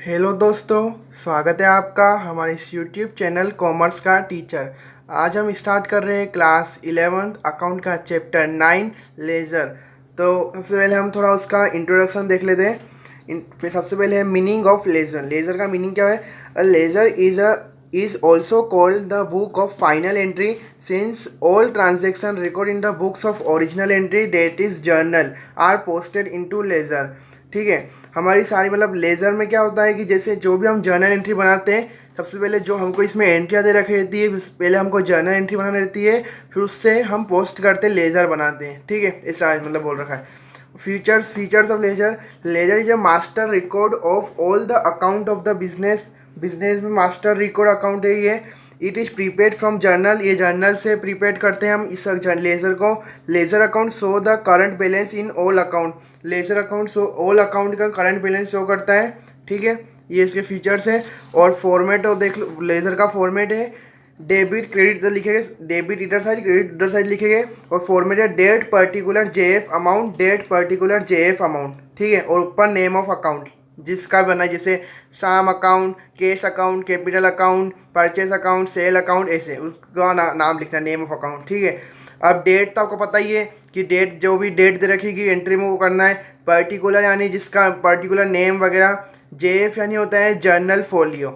Hello दोस्तों, स्वागत है आपका हमारे इस यूट्यूब चैनल कॉमर्स का टीचर। आज हम स्टार्ट कर रहे हैं क्लास 11th अकाउंट का चैप्टर 9 लेज़र। तो सबसे पहले हम थोड़ा उसका इंट्रोडक्शन देख लेते हैं। फिर सबसे पहले है मीनिंग ऑफ लेज़र। लेज़र का मीनिंग क्या है? अ laser is also called the book of final entry since all transaction record in the books of original entry that is journal are posted into ledger। ठीक है, हमारी सारी मतलब laser में क्या होता है कि जैसे जो भी हम जर्नल एंट्री बनाते हैं, सबसे पहले जो हमको इसमें एंट्रियाँ दे रखी रहती है, पहले हमको जर्नल एंट्री बनानी रहती है, फिर उससे हम पोस्ट करते लेज़र बनाते हैं। ठीक है, ऐसा मतलब बोल रखा है। Features of ledger. Ledger is a master record of all the account of the business. Business में मास्टर रिकॉर्ड अकाउंट है ये। It is prepared from journal. ये जर्नल से प्रीपेड करते हैं हम इस लेजर को। Ledger account show the current balance in all account. Ledger account show all account का करंट बैलेंस शो करता है। ठीक है, ये इसके फीचर्स है। और फॉर्मेट और देख लो, लेजर का फॉर्मेट है डेबिट क्रेडिट इधर लिखेंगे, डेबिट इधर साइड क्रेडिट उधर साइड लिखेंगे। और फॉर्मेट है date particular JF amount, date particular JF amount. ठीक है, और ऊपर नेम ऑफ अकाउंट जिसका बना, जैसे साम account, cash account, capital account, purchase account, sale account, ऐसे उसका नाम लिखना है, नेम ऑफ अकाउंट। ठीक है, अब डेट तो आपको पता ही है कि डेट जो भी डेट दे रखी एंट्री में वो करना है। पर्टिकुलर यानी जिसका पर्टिकुलर नेम वगैरह। जेएफ यानी होता है जर्नल फोलियो।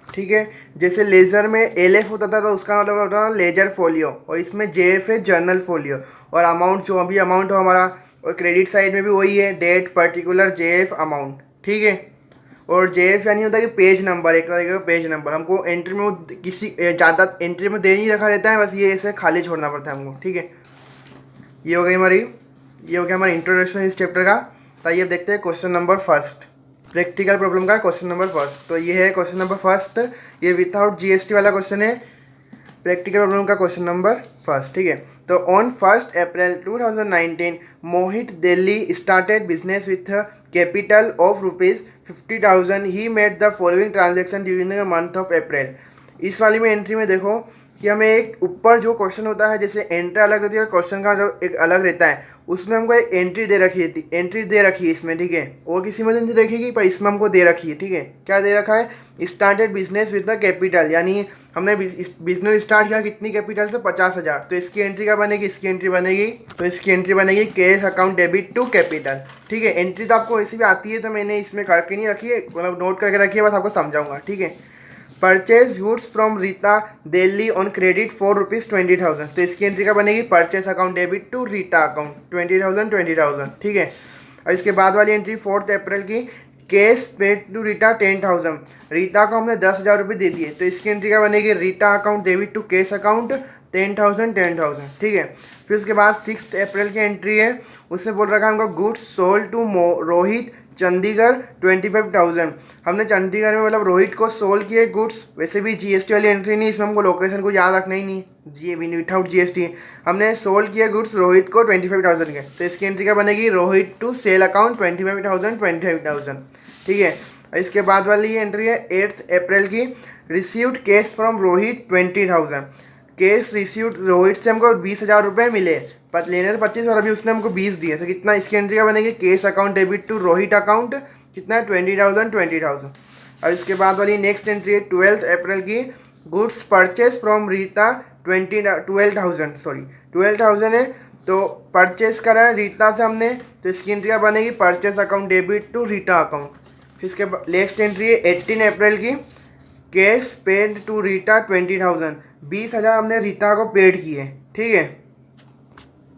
ठीक है, जैसे लेज़र में एलएफ होता था तो उसका मतलब होता था लेजर फोलियो, और इसमें जेएफ है जर्नल फोलियो। और अमाउंट जो अभी अमाउंट हो हमारा, और क्रेडिट साइड में भी वही है, डेट पर्टिकुलर जेएफ अमाउंट। ठीक है, और जेएफ यानी होता है कि पेज नंबर, एक तरीके का पेज नंबर। हमको एंट्री में वो किसी ज़्यादा एंट्री में दे नहीं रखा रहता है, बस ये ऐसे खाली छोड़ना पड़ता है हमको। ठीक है, ये हो गया हमारी इंट्रोडक्शन इस चैप्टर का। तो आइए अब देखते हैं question number first, practical problem का क्वेश्चन नंबर फर्स्ट। तो ये है क्वेश्चन नंबर फर्स्ट, ये विदाउट जीएसटी वाला क्वेश्चन है, प्रैक्टिकल प्रॉब्लम का क्वेश्चन नंबर फर्स्ट। ठीक है, तो on 1 April 2019 Mohit Delhi started business with capital of ₹50,000। He made the following transaction during the month of April. इस वाली में एंट्री में देखो कि हमें एक ऊपर जो क्वेश्चन होता है, जैसे एंट्री अलग रहती है और क्वेश्चन का जो एक अलग रहता है, उसमें हमको एक एंट्री दे रखी है इसमें। ठीक है, और किसी में नहीं देखेगी, पर इसमें हमको दे रखी है। ठीक है, क्या दे रखा है? Started business with the capital, यानी हमने बिजनेस स्टार्ट किया कितनी कैपिटल से? 50,000। तो इसकी एंट्री क्या बनेगी? इसकी एंट्री बनेगी cash account debit to capital. ठीक है, एंट्री तो आपको ऐसी भी आती है, तो मैंने इसमें करके नहीं रखी है, मतलब नोट करके रखी है, बस आपको समझाऊंगा। ठीक है, purchase goods from Rita Delhi on credit for ₹20,000। तो इसकी एंट्री का बनेगी purchase account debit to Rita account 20,000। ठीक है, और इसके बाद वाली एंट्री 4 अप्रैल की, cash paid to Rita 10,000। Rita को हमने 10,000 रुपये दे दिए, तो इसकी एंट्री का बनेगी Rita account debit to cash account 10,000। ठीक है, फिर उसके बाद 6 अप्रैल की एंट्री है, उसने बोल रखा है हमको goods sold to Rohit Chandigarh 25,000। हमने चंडीगढ़ में मतलब रोहित को सोल्ड किए गुड्स। वैसे भी जीएसटी वाली एंट्री नहीं, इसमें हमको लोकेशन को याद रखना ही नहीं, जी विदाउट जीएसटी। हमने सोल्ड किए गुड्स रोहित को 25,000 के, तो इसकी एंट्री क्या बनेगी? Rohit to sale account 25,000। ठीक है, इसके बाद वाली एंट्री है 8 अप्रैल की, received cash from Rohit 20,000। Cash received Rohit से हमको 20,000 रुपये मिले, पर लेने तो 25 और अभी उसने हमको 20 दिए, तो कितना इसकी एंट्री का बनेगी? Cash account debit to Rohit account, कितना है? 20,000। और इसके बाद वाली नेक्स्ट एंट्री है 12 अप्रैल की, गुड्स परचेज फ्रॉम रीता 12,000 है, तो परचेज करा है रीता से हमने, तो इसकी एंट्री का बनेगी purchase account debit to Rita account. फिर इसके नेक्स्ट एंट्री है 18 अप्रैल की, कैश पेड टू रीता 20,000। 20,000 हमने रीता को पेड किए। ठीक है,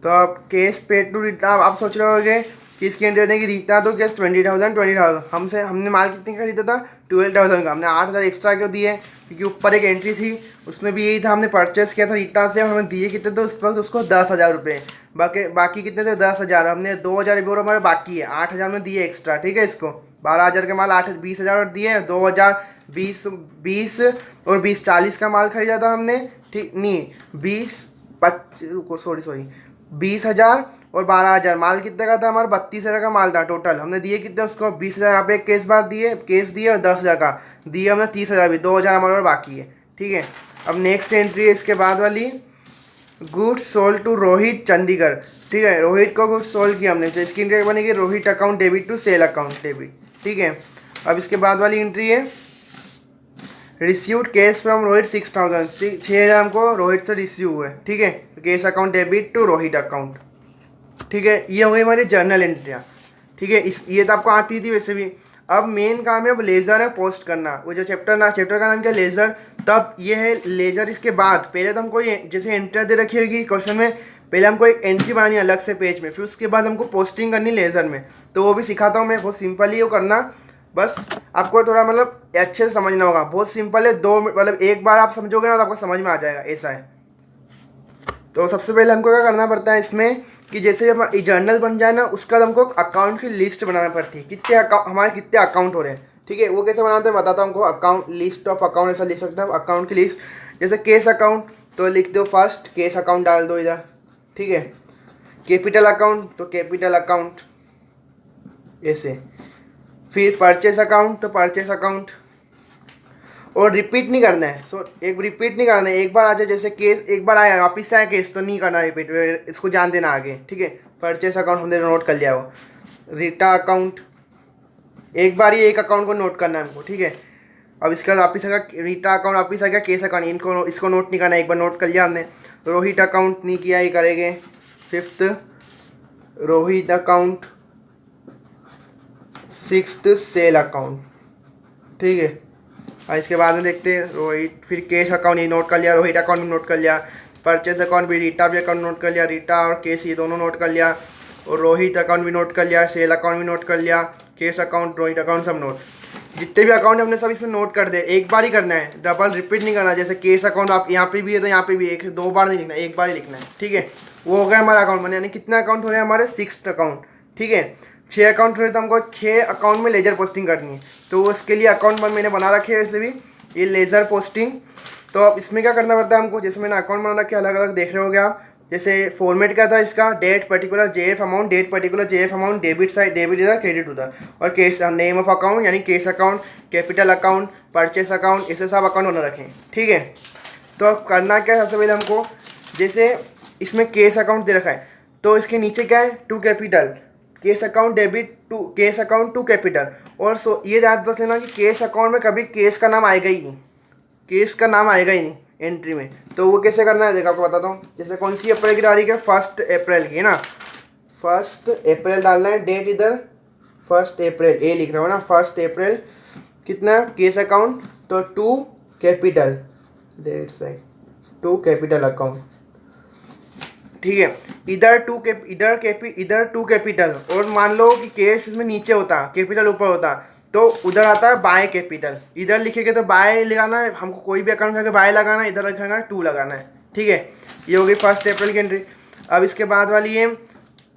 तो अब कैश पेड टू रीता, आप सोच रहे होंगे कि इसकी एंट्री देंगे रीता तो कैश 20,000। हमने माल कितने का खरीदा था? 12,000 का। हमने 8,000 एक्स्ट्रा क्यों दिए? क्योंकि ऊपर एक एंट्री थी, उसमें भी यही था, हमने परचेस किया था रीता से, हमें दिए कितने? तो उस वक्त उसको 10,000 रुपये। बाकी कितने थे? 10,000। हमने 2,000 और हमारे बाकी है, 8,000 में दिए एक्स्ट्रा। ठीक है, इसको 12,000 के माल 20,000 और दिए, 2,000 20 और 20 40 का माल खरीदा था हमने। ठीक नहीं, 20,000 और 12,000 माल कितने का था? हमारा 32,000 का माल था टोटल। हमने दिए कितने उसको? 20,000 यहाँ पे कैश दिए और 10,000 का दिए हमने 30,000 भी, 2,000 हमारे और बाकी है। ठीक है, अब नेक्स्ट एंट्री है इसके बाद वाली, goods sold to Rohit Chandigarh. ठीक है, रोहित को गुड्स सोल्ड किया हमने, तो इसकी एंट्री बनेगी Rohit account debit to sale account debit. ठीक है, अब इसके बाद वाली एंट्री है रिसीव्ड कैश फ्रॉम रोहित 6000, 6000 हमको रोहित से रिसीव हुए, ठीक है। Cash account debit to Rohit account, ठीक है। ये हो गई हमारी जर्नल एंट्रियाँ, ठीक है। इस ये तो आपको आती थी वैसे भी। अब मेन काम है अब लेज़र है पोस्ट करना। वो जो चैप्टर का नाम क्या, लेज़र। तब ये है लेज़र। इसके बाद पहले तो हमको ये जैसे एंट्री दे रखी होगी क्वेश्चन में, पहले हमको एक एंट्री बनानी अलग से पेज में, फिर उसके बाद हमको पोस्टिंग करनी लेज़र में। तो वो भी सिखाता हूँ मैं, बहुत सिंपल ही वो करना, बस आपको थोड़ा मतलब अच्छे से समझना होगा। बहुत सिंपल है, मतलब एक बार आप समझोगे ना तो आपको समझ में आ जाएगा, ऐसा है। तो सबसे पहले हमको क्या करना पड़ता है इसमें कि जैसे जब जर्नल बन जाए ना, उसका हमको अकाउंट की लिस्ट बनाना पड़ती है, कितने अकाउंट हमारे कितने अकाउंट हो रहे हैं, ठीक है। वो कैसे बनाते हैं बताता हूँ हमको। अकाउंट लिस्ट ऑफ अकाउंट ऐसा लिख सकते हैं, अकाउंट की लिस्ट। जैसे केस अकाउंट तो लिख दो फर्स्ट केस अकाउंट डाल दो इधर, ठीक है। कैपिटल अकाउंट तो कैपिटल अकाउंट ऐसे। फिर परचेस अकाउंट तो परचेस अकाउंट। और रिपीट नहीं करना है, एक रिपीट नहीं करना है। एक बार आ जाए जैसे केस, एक बार आया वापिस से आया केस तो नहीं करना रिपीट, इसको जान देना आगे, ठीक है। परचेस अकाउंट हमने नोट कर लिया। वो रीटा अकाउंट, एक बार ही एक अकाउंट को नोट करना है हमको, ठीक है। अब इसके बाद वापिस आ गया रीटा अकाउंट, वापिस आ गया केस अकाउंट, इसको नोट नहीं करना, एक बार नोट कर लिया हमने। रोहित अकाउंट नहीं किया, ये करेंगे। Fifth Rohit account, sixth sale account, ठीक है। और इसके बाद में देखते हैं रोहित, फिर केस अकाउंट ये नोट कर लिया, रोहित अकाउंट भी नोट कर लिया, परचेस अकाउंट भी, रीटा भी अकाउंट नोट कर लिया, रीटा और केस ये दोनों नोट कर लिया, और रोहित अकाउंट भी नोट कर लिया, सेल अकाउंट भी नोट कर लिया, केस अकाउंट रोहित अकाउंट सब नोट। जितने भी अकाउंट हमने सब इसमें नोट कर दे, एक बार ही करना है, डबल रिपीट नहीं करना। जैसे केस अकाउंट आप यहाँ पे भी है तो यहाँ पे भी एक दो बार नहीं लिखना है, एक बार ही लिखना है, ठीक है। वो हो गया हमारा अकाउंट बने, यानी कितने अकाउंट हो रहे हैं हमारे, 6 अकाउंट, ठीक है। 6 अकाउंट हो रहे तो हमको 6 अकाउंट में लेजर पोस्टिंग करनी है। तो उसके लिए अकाउंट मैंने बना रखे है वैसे भी, ये लेज़र पोस्टिंग। तो अब इसमें क्या करना पड़ता है हमको, जैसे मैंने अकाउंट बना रखे अलग अलग देख रहे होगे आप। जैसे फॉर्मेट क्या था इसका, date particular JF amount, date particular JF amount, debit side debit इधर, क्रेडिट उधर, और केस नेम ऑफ अकाउंट यानी cash account, capital account, purchase account, ऐसे सब अकाउंट बना रखें, ठीक है। तो अब करना क्या है, सबसे पहले हमको जैसे इसमें केस अकाउंट दे रखा है तो इसके नीचे क्या है, to capital, cash account debit to cash account to capital. और ये याद रख लेना कि केस अकाउंट में कभी केस का नाम आएगा ही नहीं, केस का नाम आएगा ही नहीं एंट्री में। तो वो कैसे करना है देखो आपको बताता हूँ। जैसे कौन सी अप्रैल की तारीख है, 1 अप्रैल की है ना, 1 अप्रैल डालना है, डेट इधर 1 अप्रैल, ए लिख रहा हूँ ना, 1 अप्रैल। कितना केस अकाउंट तो 2 capital, date side 2 capital account, ठीक है। इधर टू कैपिटल। और मान लो कि केस इसमें नीचे होता, कैपिटल ऊपर होता, तो उधर आता है बाय कैपिटल। इधर लिखेंगे तो बाय लगाना है हमको, कोई भी अकाउंट करके बाय लगाना है, इधर लिखेगा 2 लगाना है, ठीक है। ये होगी 1 अप्रैल की एंट्री। अब इसके बाद वाली है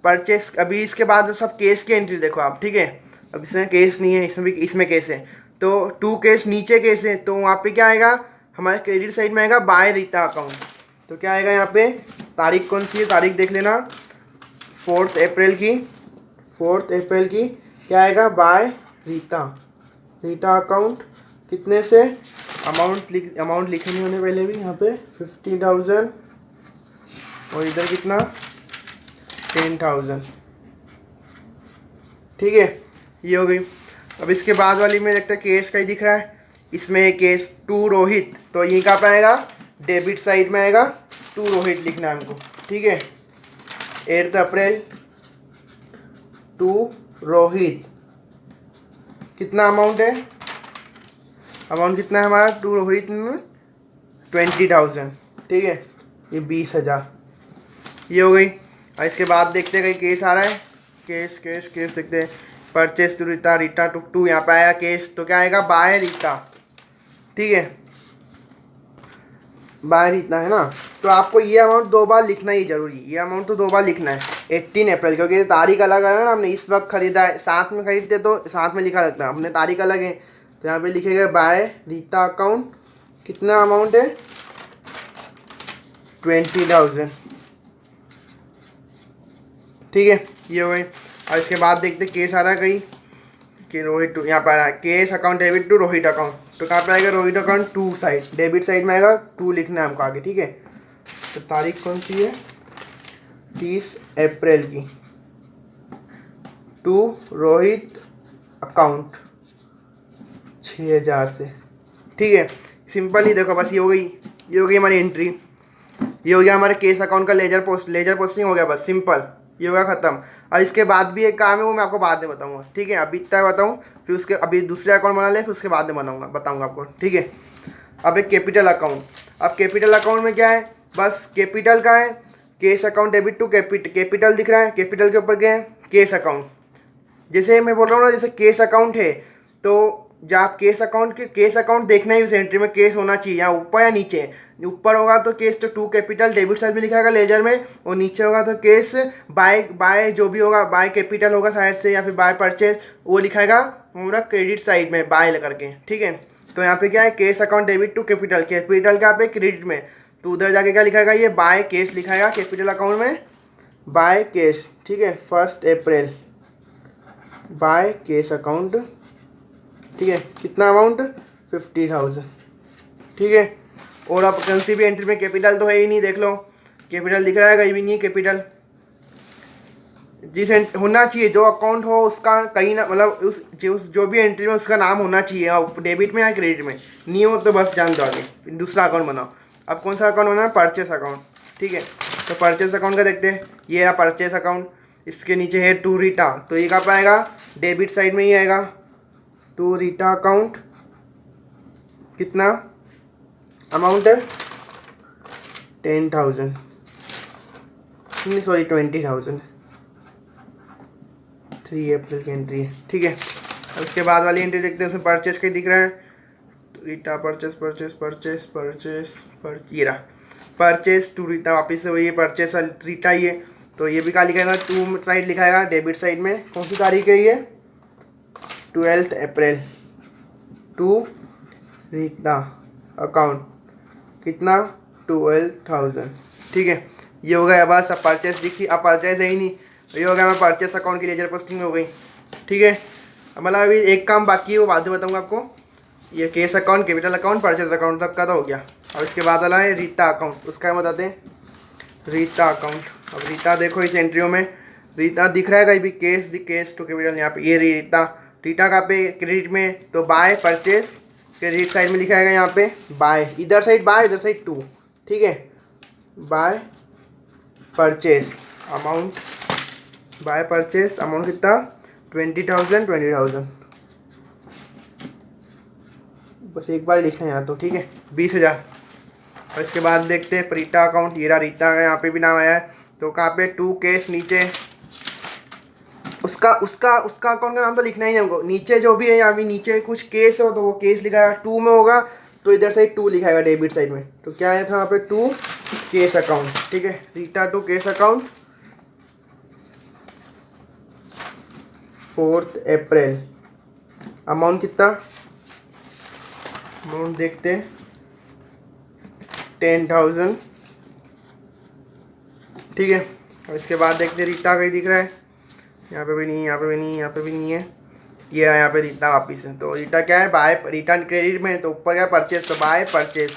परचेस। अभी इसके बाद सब केस की एंट्री देखो आप, ठीक है। अब इसमें केस नहीं है, इसमें भी, इसमें केस है तो 2 केस नीचे केस है, तो वहाँ पे क्या आएगा हमारे क्रेडिट साइड में आएगा बाय रीता अकाउंट। तो क्या आएगा यहाँ पे, तारीख कौन सी है, तारीख देख लेना, 4 अप्रैल की, 4 अप्रैल की क्या आएगा, बाय रीता अकाउंट। कितने से, अमाउंट लिखे नहीं होने पहले भी यहाँ पे 50,000, और इधर कितना 10,000, ठीक है। ये हो गई। अब इसके बाद वाली में देखते हैं केस का ही दिख रहा है, इसमें है केस टू रोहित, तो ये कहाँ पे आएगा, डेबिट साइड में आएगा, टू रोहित लिखना है हमको, ठीक है। 8 अप्रैल टू रोहित, कितना अमाउंट है, अमाउंट कितना है हमारा टू रोहित में 20,000, ठीक है। ये 20,000, ये हो गई। और इसके बाद देखते हैं कहीं केस आ रहा है, केस देखते हैं। परचेस टू रीटा टू यहाँ पे आया केस, तो क्या आएगा बाय रीटा, ठीक है, बाय रीटा है ना। तो आपको ये अमाउंट 2 बार लिखना ही जरूरी, ये अमाउंट तो 2 बार लिखना है। 18 अप्रैल, क्योंकि तारीख अलग है ना, हमने इस वक्त खरीदा है, साथ में खरीदते तो साथ में लिखा लगता है, हमने तारीख अलग है तो यहाँ पे लिखेगा बाय रीता अकाउंट। कितना अमाउंट है 20,000, ठीक है। ये हो गई। और इसके बाद देखते केस आ रहा है कहीं कि रोहित टू, यहाँ पर आ रहा है cash account debit to Rohit account, तो कहाँ पे आएगा Rohit account 2 side, debit side में आएगा 2 लिखना है हमको आगे, ठीक है। तो तारीख कौन सी है 30 अप्रैल की, टू रोहित अकाउंट, 6,000 से। ठीक है, सिंपल ही देखो, बस ये हो गई, ये हो गई हमारी एंट्री, ये हो गया हमारे केस अकाउंट का लेजर पोस्टिंग हो गया, बस सिंपल, ये हो गया ख़त्म। और इसके बाद भी एक काम है, वो मैं आपको बाद में बताऊंगा। ठीक है, अभी इतना बताऊँ, फिर उसके अभी दूसरे अकाउंट बना लें, फिर उसके बाद में बताऊँगा आपको। ठीक है, अब एक कैपिटल अकाउंट। अब कैपिटल अकाउंट में क्या है, बस कैपिटल का है, cash account debit to capital दिख रहा है, कैपिटल के ऊपर क्या है, केस अकाउंट। जैसे मैं बोल रहा हूँ ना, जैसे केस अकाउंट है, तो जब आप केस अकाउंट देखना है, उस एंट्री में केस होना चाहिए, या ऊपर या नीचे। ऊपर होगा तो cash to capital debit side में लिखा होगा लेजर में, और नीचे होगा तो केस बाय जो भी होगा, बाय कैपिटल होगा साइड से, या फिर बाय परचेज, वो लिखाएगा हमारा क्रेडिट साइड में बाय करके। ठीक है, तो यहाँ पे क्या है, cash account debit to capital क्या पे क्रेडिट में, तो उधर जाके क्या लिखाएगा, ये बाय केस लिखाएगा कैपिटल अकाउंट में, बाय केस। ठीक है, 1 अप्रैल बाय केस अकाउंट। ठीक है, कितना अमाउंट, 50,000। ठीक है, और आप कहीं भी एंट्री में कैपिटल तो है ही नहीं, देख लो कैपिटल दिख रहा है, कहीं भी नहीं है कैपिटल। जिस होना चाहिए, जो अकाउंट हो उसका कहीं ना, मतलब उस जो भी एंट्री में उसका नाम होना चाहिए, डेबिट में या क्रेडिट में। नहीं हो तो बस जान दो आगे, फिर दूसरा अकाउंट बनाओ। अब कौन सा अकाउंट बनाना है, परचेस अकाउंट। ठीक है, तो परचेस अकाउंट का देखते हैं, ये है परचेस अकाउंट, इसके नीचे है टू रीटा, तो ये कहाँ पर आएगा, डेबिट साइड में ही आएगा। टू रीटा अकाउंट, कितना अमाउंट है, 10,000, नहीं सॉरी 20,000, 3 अप्रैल की एंट्री है। ठीक है, अब उसके बाद वाली एंट्री देखते हैं, उसमें परचेस का दिख रहा है, तो रीटा ये रहा परचेस टू रीटा, वापस से वही परचेस रीटा ही है, तो ये भी क्या लिखाएगा, टू साइड लिखाएगा डेबिट साइड में। कौन सी तारीख है ये, 12 अप्रैल, टू रीटा अकाउंट, कितना, 12,000। ठीक है, ये हो गया, बस अब परचेस दिखी, अब परचेस है ही नहीं, तो ये हो गया मैं परचेस अकाउंट की लेजर पोस्टिंग में हो गई। ठीक है, मतलब अभी एक काम बाकी है, वो बाद में बताऊंगा आपको। ये case account, capital account, purchase account तक का तो हो गया। अब इसके बाद वाला है रीटा अकाउंट, उसका बताते हैं, रीटा अकाउंट। अब रीटा देखो, इस एंट्रियों में रीटा दिख रहा है कहीं भी, केस टू कैपिटल, यहाँ पे ये रीटा कहाँ पे, क्रेडिट में, तो बाय परचेस, क्रेडिट साइड में लिखा है यहाँ पे बाय, इधर साइड बाय, इधर साइड टू। ठीक है, by purchase amount, by purchase amount कितना, 20,000। बस एक बार लिखना है यहाँ तो। ठीक है, 20,000। और इसके बाद देखते हैं रीटा अकाउंट, ये रहा रीटा का, यहाँ पे भी नाम आया है, तो कहाँ पे, टू केस नीचे, उसका अकाउंट का नाम तो लिखना ही नहीं हमको, नीचे जो भी है, यहाँ भी नीचे कुछ केस हो तो वो केस लिखाएगा, टू में होगा तो इधर साइड टू लिखाएगा डेबिट साइड में, तो क्या आया था यहाँ पे, टू केस अकाउंट। ठीक है, रीटा टू केस अकाउंट, 4 अप्रैल, अमाउंट कितना, अमाउंट देखते हैं 10,000। ठीक है, और इसके बाद देखते हैं रीटा कहीं दिख रहा है, यहाँ पे भी नहीं, यहाँ पे भी नहीं, यहाँ पे भी नहीं है, ये रहा यहाँ पे रीटा वापिस है। तो रीटा क्या है, बाय, रिटर्न क्रेडिट में, तो ऊपर क्या परचेस, तो बाय परचेस,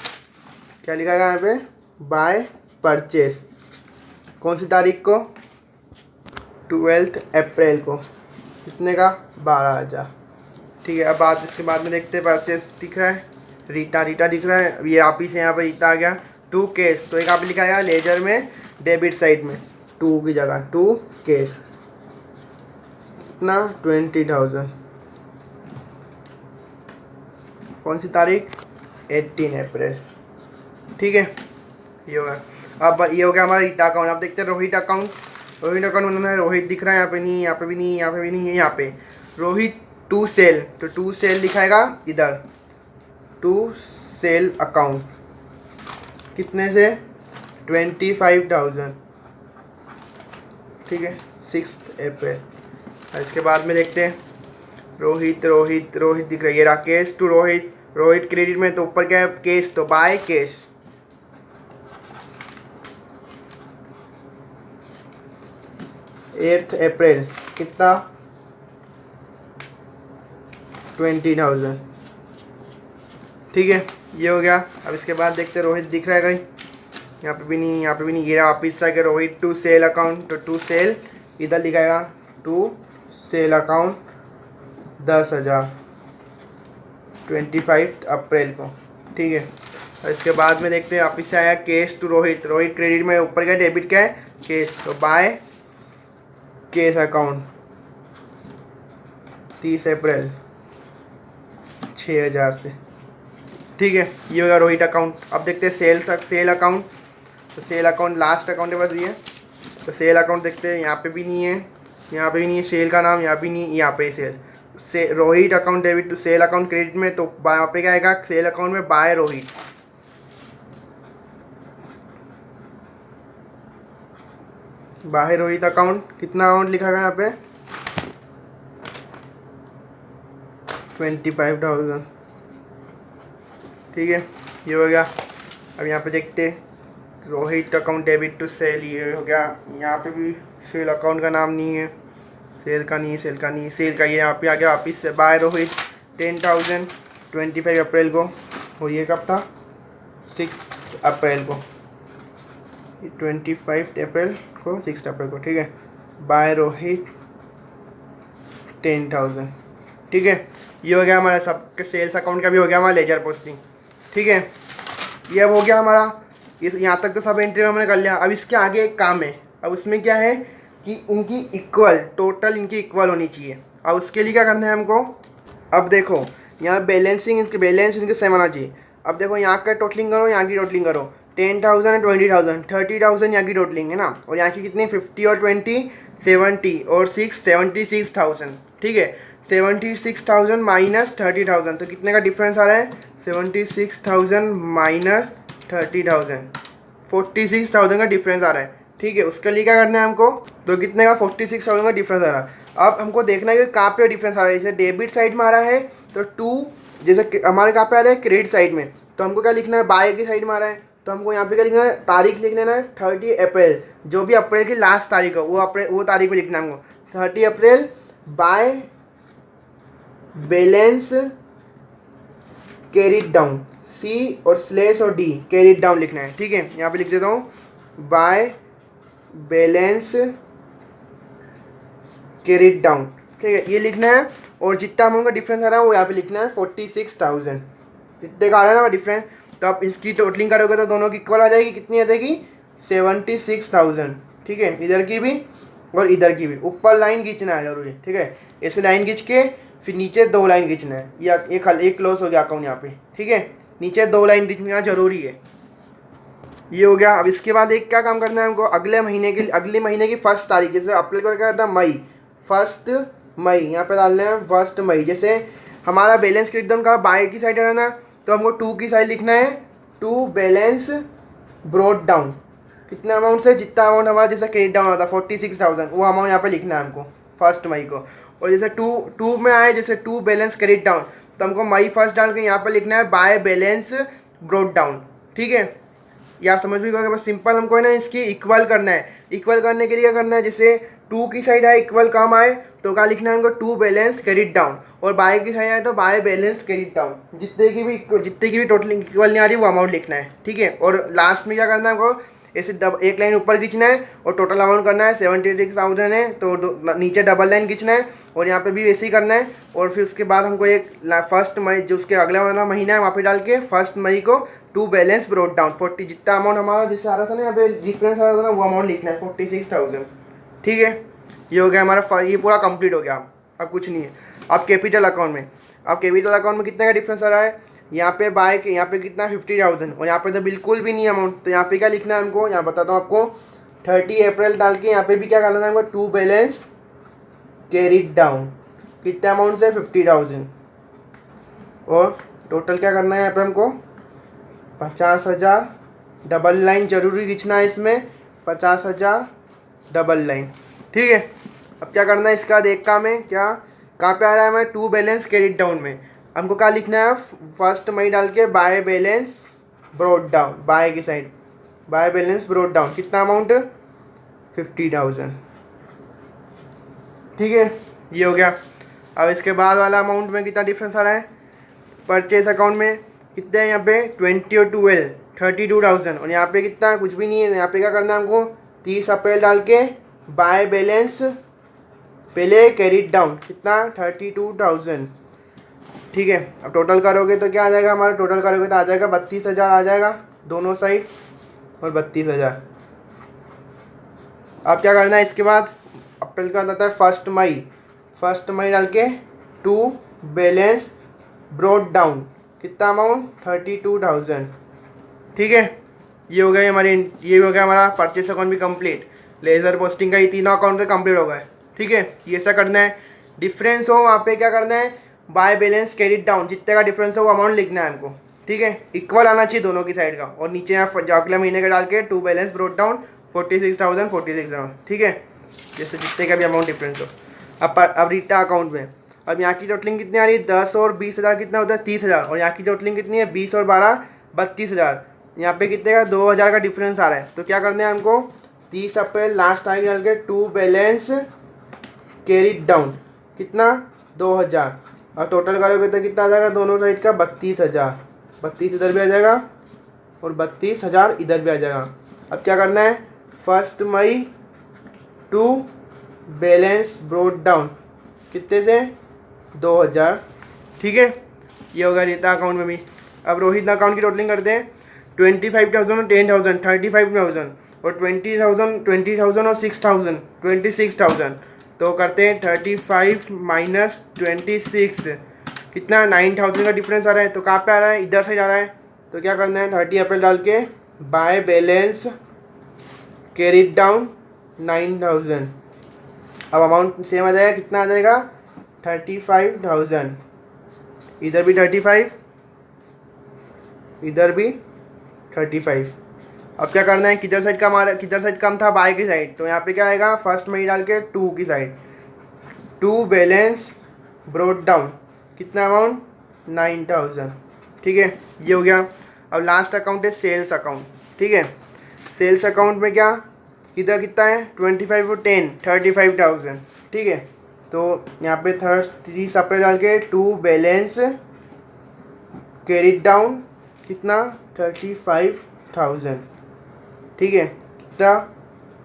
क्या लिखा है यहाँ पे, बाय परचेस। कौन सी तारीख को, 12 अप्रैल को, कितने का, 12,000। ठीक है, अब बात इसके बाद में देखते हैं, परचेस दिख रहा है, रीटा दिख रहा है, अब ये वापिस है, यहाँ पे रीटा आ गया, टू केस, तो एक आप लिखा गया लेजर में डेबिट साइड में, टू की जगह टू केस, कितना, 20,000। कौन सी तारीख, 18 अप्रैल। ठीक है, ये होगा। अब ये हो गया हमारा रीटा अकाउंट। अब देखते हैं रोहित अकाउंट बनाना है, रोहित दिख रहा है, यहाँ पे नहीं, यहाँ पे भी नहीं, यहाँ पे भी नहीं है, यहाँ पे रोहित टू सेल, तो टू सेल लिखाएगा इधर, टू सेल अकाउंट, कितने से, 25,000। ठीक है, 6 अप्रैल। इसके बाद में देखते हैं रोहित दिख रहा है, ये राकेश टू रोहित क्रेडिट में, तो ऊपर क्या है, केस, तो बाय केस, 8 अप्रैल, कितना, 20,000। ठीक है, ये हो गया। अब इसके बाद देखते हैं रोहित दिख रहा है कहीं, यहाँ पे भी नहीं, यहाँ पे भी नहीं, ये रहा वापिस से रोहित टू सेल अकाउंट, तो टू सेल इधर लिखाएगा, टू सेल अकाउंट, 10,000। 25 अप्रैल को, ठीक है। और इसके बाद में देखते हैं वापिस से आया cash to Rohit, Rohit credit में ऊपर क्या डेबिट क्या है केस, तो बाय केस अकाउंट 30 अप्रैल 6000 से, ठीक है। ये होगा रोहित अकाउंट। अब देखते हैं सेल अकाउंट, तो सेल अकाउंट लास्ट अकाउंट है बस ये, तो सेल अकाउंट देखते हैं, यहाँ पे भी नहीं है, यहाँ पे भी नहीं है सेल का नाम, यहाँ भी नहीं, यहाँ पे सेल से Rohit account debit to sale account credit में, तो यहाँ पे क्या आएगा सेल अकाउंट में by Rohit, by Rohit account कितना अमाउंट लिखा गया यहाँ पे 25,000, ठीक है। ये हो गया। अब यहाँ पे देखते Rohit account debit to sale, ये हो गया। यहाँ पे भी सेल अकाउंट का नाम नहीं है, सेल का नहीं है, सेल का नहीं है, सेल का ये यहाँ पे आ गया वापिस से बाय रोहित 10,000 25 अप्रैल को, और ये कब था 6 अप्रैल को, 25 अप्रैल को 6 अप्रैल को, ठीक है। बाय रोहित 10,000, ठीक है। ये हो गया हमारा सबके सेल्स अकाउंट का भी हो गया हमारा लेजर पोस्टिंग, ठीक है। ये अब हो गया हमारा, यहाँ तक तो सब एंट्री हमने कर लिया। अब इसके आगे एक काम है, अब उसमें क्या है कि इनकी इक्वल, टोटल इनकी इक्वल होनी चाहिए। अब उसके लिए क्या करना है हमको, अब देखो यहाँ बैलेंसिंग, इनके बैलेंस इनके सेम आना चाहिए। अब देखो यहाँ का टोटलिंग करो, यहाँ की टोटलिंग करो, 10,000 एंड 20,000, 30,000 यहाँ की टोटलिंग है ना, और यहाँ की कितनी 50 और 20 70 और 6 76,000, ठीक है। 76,000 माइनस 30,000, तो कितने का डिफरेंस आ रहा है 76,000 माइनस 30,000, 46,000 का डिफरेंस आ रहा है, ठीक है। उसके लिए क्या करना है हमको, तो कितने का 46,000 का डिफरेंस आ रहा है। अब हमको देखना है कि कहाँ पे डिफरेंस आ रहा है। जैसे डेबिट साइड में आ रहा है तो 2, जैसे हमारे कहाँ पे आ रहा है क्रेडिट साइड में, तो हमको क्या लिखना है बाय की साइड में आ रहा है, तो हमको यहाँ पे क्या लिखना है तारीख लिख देना है 30 अप्रैल, जो भी अप्रैल की लास्ट तारीख हो वो तारीख में लिखना है हमको 30 अप्रैल बाय बैलेंस कैरिड डाउन, सी और स्लेस और डी कैरिड डाउन लिखना है, ठीक है। यहाँ पे लिख देता हूँ बाय बैलेंस कैरिड डाउन, ठीक है, ये लिखना है। और जितना अमाउंट का डिफरेंस आ रहा है वो यहाँ पे लिखना है 46,000, जितने का आ रहा है ना डिफरेंस, तो आप इसकी टोटलिंग करोगे तो दोनों की इक्वल आ जाएगी, कितनी आ जाएगी 76,000, ठीक है। इधर की भी और इधर की भी ऊपर लाइन खींचना है जरूरी, ठीक है। ऐसे लाइन खींच के फिर नीचे 2 लाइन खींचना है, या एक क्लोज हो गया अकाउंट यहाँ पे, ठीक है। नीचे 2 लाइन खींचना जरूरी है। ये हो गया। अब इसके बाद एक क्या काम करना है हमको, अगले महीने की 1 तारीख, जैसे अप्रैल को क्या था मई, 1 मई यहाँ पे डालना है 1 मई। जैसे हमारा बैलेंस क्रेडिट डाउन का बाय की साइड रहना, तो हमको 2 की साइड लिखना है 2 बैलेंस ब्रॉट डाउन, कितना अमाउंट से, जितना अमाउंट हमारा जैसे क्रेडिट डाउन होता 46,000, वो अमाउंट यहाँ पे लिखना है हमको 1 मई को। और जैसे 2 में आए, जैसे 2 बैलेंस क्रेडिट डाउन, तो हमको मई 1 डाल के यहाँ पर लिखना है बाय बैलेंस ब्रॉट डाउन, ठीक है। ये आप समझ भी गए, बस सिंपल हमको है ना इसकी इक्वल करना है। इक्वल करने के लिए क्या करना है, जैसे 2 की साइड आए इक्वल कम आए तो क्या लिखना है हमको 2 बैलेंस क्रेडिट डाउन, और बाय की साइड आए तो बाय बैलेंस क्रेडिट डाउन, जितने की भी टोटल इक्वल नहीं आ रही वो अमाउंट लिखना है, ठीक है। और लास्ट में क्या करना है हमको, ऐसे एक लाइन ऊपर खींचना है और टोटल अमाउंट करना है 76,000 है, तो नीचे डबल लाइन खींचना है और यहाँ पे भी वैसे ही करना है। और फिर उसके बाद हमको एक 1 मई, जो उसके अगले वाला महीना है वहाँ पे डाल के 1 मई को 2 बैलेंस ब्रॉट डाउन 40, जितना अमाउंट हमारा जैसे आ रहा था ना यहाँ पे डिफरेंस आ रहा था ना, वो अमाउंट लिखना है 46,000, ठीक है। ये हो गया हमारा, ये पूरा कंप्लीट हो गया। अब कुछ नहीं है। अब कैपिटल अकाउंट में कितने का डिफरेंस आ रहा है, यहाँ पे बाय के यहाँ पे कितना 50,000, और यहाँ पे तो बिल्कुल भी नहीं अमाउंट, तो यहाँ पे क्या लिखना है हमको, यहाँ बताता हूँ आपको 30 अप्रैल डाल के यहाँ पे भी क्या करना है हमको 2 बैलेंस कैरिड डाउन, कितने अमाउंट से 50,000, और टोटल क्या करना है यहाँ पे हमको 50,000, डबल लाइन जरूरी खींचना है इसमें 50,000 डबल लाइन, ठीक है। अब क्या करना है, इसका एक काम है क्या, कहाँ पे आ रहा है हमें 2 बैलेंस कैरिड डाउन में, हमको क्या लिखना है 1 मई डाल के by balance brought down, by की side by balance brought down, कितना अमाउंट 50,000, ठीक है। ये हो गया। अब इसके बाद वाला अमाउंट में कितना डिफरेंस आ रहा है, परचेज अकाउंट में कितने हैं यहाँ पे 20 और 12 32,000, और यहाँ पे कितना कुछ भी नहीं है। यहाँ पे क्या करना है हमको 30 अप्रैल डाल के बाय बैलेंस पहले कैरिड डाउन, कितना 32,000, ठीक है। अब टोटल करोगे तो क्या आ जाएगा हमारा, टोटल करोगे तो आ जाएगा 32,000 आ जाएगा दोनों साइड और 32,000। अब क्या करना है इसके बाद, अप्रैल का आता है 1 मई, 1 मई डाल के टू बैलेंस ब्रॉट डाउन, कितना अमाउंट 32,000। ठीक है, ये हो गया हमारे, ये हो गया हमारा परचेस अकाउंट भी कंप्लीट। लेज़र पोस्टिंग का ये तीनों अकाउंट का कंप्लीट हो गया। ठीक है, ये ऐसा करना है। डिफरेंस हो वहाँ पे क्या करना है, बाय बैलेंस कैरिड डाउन, जितने का डिफरेंस हो वो अमाउंट लिखना है हमको। ठीक है, इक्वल आना चाहिए दोनों की साइड का, और नीचे यहाँ अगले महीने का डाल के टू बैलेंस ब्रॉट डाउन 46,000 46,000। ठीक है, जैसे जितने का भी अमाउंट डिफरेंस हो। अब रीटा अकाउंट में, अब यहाँ की टोटलिंग कितनी आ रही है, 10 और 20,000 कितना होता है 30,000, और यहाँ की टोटलिंग कितनी है 20 और 12 32,000। यहाँ पे कितने का 2,000 का डिफरेंस आ रहा है, तो क्या करना है हमको 30 अप्रैल लास्ट टाइम डाल के टू बैलेंस कैरिड डाउन, कितना 2,000, और टोटल करोगे तो कितना आ जाएगा दोनों साइड का 32,000, 32 इधर भी आ जाएगा और 32,000 इधर भी आ जाएगा। अब क्या करना है 1 मई टू बैलेंस ब्रॉट डाउन, कितने से 2,000। ठीक है, ये होगा रीता अकाउंट में भी। अब रोहित अकाउंट की टोटलिंग करते हैं, 25,000 और 10,000 35,000, और 20,000 और 6,000 26,000, तो करते हैं 35 माइनस 26, कितना 9,000 का डिफरेंस आ रहा है। तो कहाँ पे आ रहा है, इधर से जा रहा है, तो क्या करना है 30 अप्रैल डाल के बाय बैलेंस कैरिड डाउन 9,000। अब अमाउंट सेम आ जाएगा, कितना आ जाएगा 35,000, इधर भी 35, इधर भी 35। अब क्या करना है, किधर साइड का हमारा, किधर साइड कम था बाय की साइड, तो यहाँ पे क्या आएगा 1 मई डाल के 2 की side to balance brought down, कितना अमाउंट 9,000। ठीक है, ये हो गया। अब लास्ट अकाउंट है सेल्स अकाउंट। ठीक है, सेल्स अकाउंट में क्या, इधर कितना है 25 और 10 35,000। ठीक है, तो यहाँ पे 30 अप्रैल डाल के टू बैलेंस कैरिड डाउन, कितना 35,000। ठीक है, कितना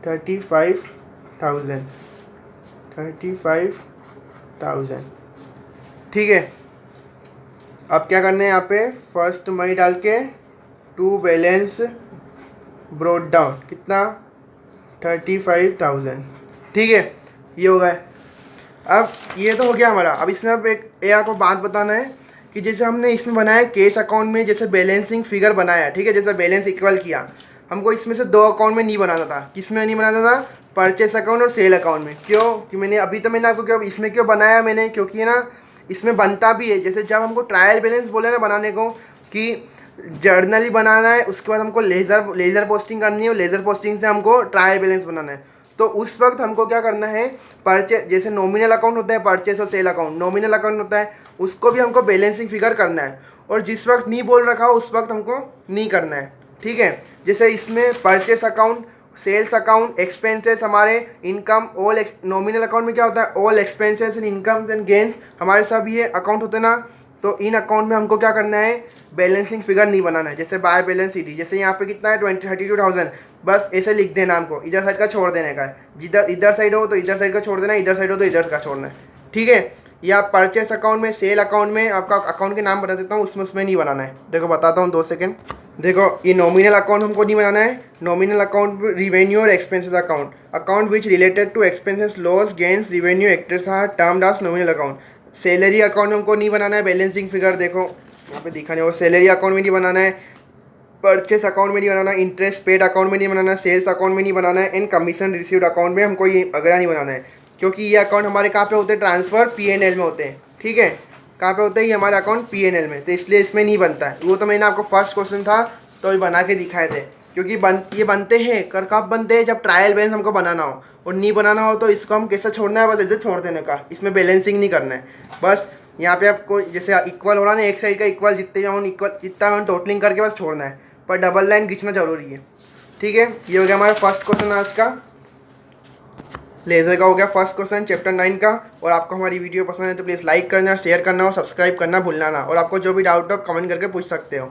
35,000 35,000। ठीक है, अब क्या करना है यहाँ पे 1 मई डाल के टू बैलेंस ब्रॉट डाउन, कितना 35,000। ठीक है, ये हो गया। अब ये तो हो गया हमारा। अब इसमें अब एक आपको बात बताना है कि जैसे हमने इसमें बनाया कैश अकाउंट में, जैसे बैलेंसिंग फिगर बनाया, ठीक है, जैसे बैलेंस इक्वल किया, हमको इसमें से 2 अकाउंट में नहीं बनाना था। किस में नहीं बनाना था, परचेस अकाउंट और सेल अकाउंट में। क्यों कि मैंने अभी तो मैंने आपको क्यों इसमें क्यों बनाया मैंने, क्योंकि ना इसमें बनता भी है। जैसे जब हमको ट्रायल बैलेंस बोले ना बनाने को कि जर्नली बनाना है, उसके बाद हमको लेज़र पोस्टिंग करनी है, और लेज़र पोस्टिंग से हमको ट्रायल बैलेंस बनाना है, तो उस वक्त हमको क्या करना है, परचेस जैसे नॉमिनल अकाउंट होता है परचेस और सेल अकाउंट, नॉमिनल अकाउंट होता है, उसको भी हमको बैलेंसिंग फिगर करना है, और जिस वक्त नहीं बोल रखा हो उस वक्त हमको नहीं करना है। ठीक है, जैसे इसमें purchase account, sales account, expenses हमारे इनकम, ऑल नॉमिनल अकाउंट में क्या होता है all expenses and incomes and gains, हमारे सब ये अकाउंट होते हैं ना। तो इन अकाउंट में हमको क्या करना है, बैलेंसिंग फिगर नहीं बनाना है। जैसे बाय बैलेंस शीट, जैसे यहाँ पे कितना है 32,000, बस ऐसे लिख देना हमको, इधर साइड का छोड़ देने का है। जिधर इधर साइड हो तो इधर साइड का छोड़ देना है, इधर साइड हो तो इधर का छोड़ना है। ठीक है, या परचेस अकाउंट में, सेल अकाउंट में, आपका अकाउंट के नाम बता देता हूँ, उसमें नहीं बनाना है। देखो बताता हूँ 2 सेकेंड। देखो ये नॉमिनल अकाउंट हमको नहीं बनाना है। नॉमिनल अकाउंट रिवेन्यू और expenses account, account which related to expenses loss gains revenue actors are termed as nominal account. Salary account हमको नहीं बनाना है, बैलेंसिंग फिगर देखो यहाँ पे दिखाने को, सैलरी अकाउंट में नहीं बनाना है, परचेस अकाउंट में नहीं बनाना है, इंटरेस्ट पेड अकाउंट में नहीं बनाना है, सेल्स अकाउंट में नहीं बनाना है, एंड कमीशन रिसीव्ड अकाउंट में हमको ये अगला नहीं बनाना है। क्योंकि ये अकाउंट हमारे कहाँ पे होते हैं, ट्रांसफ़र P&L में होते हैं। ठीक है, कहाँ पे होते हैं ये हमारे अकाउंट P&L में, तो इसलिए इसमें नहीं बनता है। वो तो मैंने आपको फर्स्ट क्वेश्चन था तो ये बना के दिखाए थे, क्योंकि ये बनते हैं कब बनते हैं, जब ट्रायल बैलेंस हमको बनाना हो, और नहीं बनाना हो तो इसको हम कैसे छोड़ना है, बस ऐसे छोड़ देने का, इसमें बैलेंसिंग नहीं करना है। बस यहाँ पे आपको जैसे इक्वल हो रहा है ना, एक साइड का इक्वल, जितना अमाउंट टोटलिंग करके बस छोड़ना है, पर डबल लाइन खींचना जरूरी है। ठीक है, ये हो गया हमारा फर्स्ट क्वेश्चन आज का, लेज़र का हो गया फर्स्ट क्वेश्चन चैप्टर 9 का। और आपको हमारी वीडियो पसंद है तो प्लीज़ लाइक करना, शेयर करना और सब्सक्राइब करना भूलना ना। और आपको जो भी डाउट हो कमेंट करके पूछ सकते हो।